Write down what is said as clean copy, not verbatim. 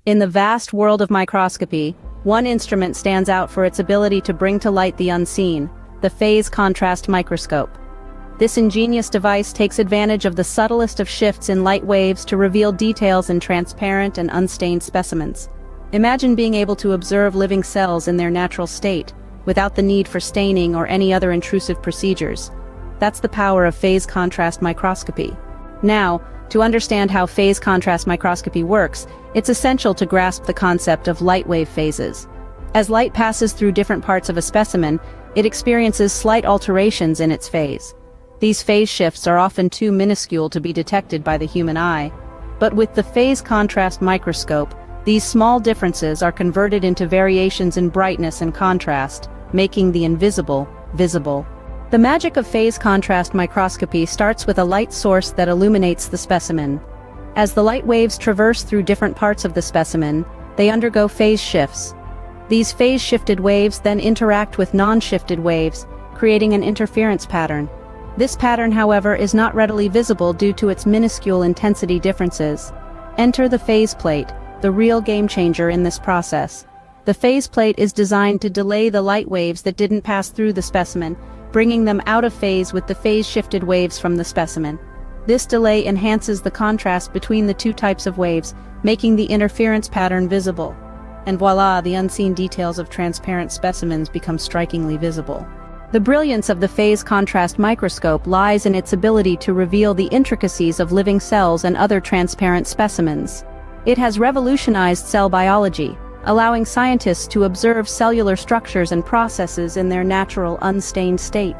In the vast world of microscopy, one instrument stands out for its ability to bring to light the unseen, the phase contrast microscope. This ingenious device takes advantage of the subtlest of shifts in light waves to reveal details in transparent and unstained specimens. Imagine being able to observe living cells in their natural state, without the need for staining or any other intrusive procedures. That's the power of phase contrast microscopy. Now, to understand how phase contrast microscopy works, it's essential to grasp the concept of light wave phases. As light passes through different parts of a specimen, it experiences slight alterations in its phase. These phase shifts are often too minuscule to be detected by the human eye. But with the phase contrast microscope, these small differences are converted into variations in brightness and contrast, making the invisible visible. The magic of phase contrast microscopy starts with a light source that illuminates the specimen. As the light waves traverse through different parts of the specimen, they undergo phase shifts. These phase-shifted waves then interact with non-shifted waves, creating an interference pattern. This pattern, however, is not readily visible due to its minuscule intensity differences. Enter the phase plate, the real game-changer in this process. The phase plate is designed to delay the light waves that didn't pass through the specimen, bringing them out of phase with the phase-shifted waves from the specimen. This delay enhances the contrast between the two types of waves, making the interference pattern visible. And voila, the unseen details of transparent specimens become strikingly visible. The brilliance of the phase contrast microscope lies in its ability to reveal the intricacies of living cells and other transparent specimens. It has revolutionized cell biology, allowing scientists to observe cellular structures and processes in their natural, unstained state.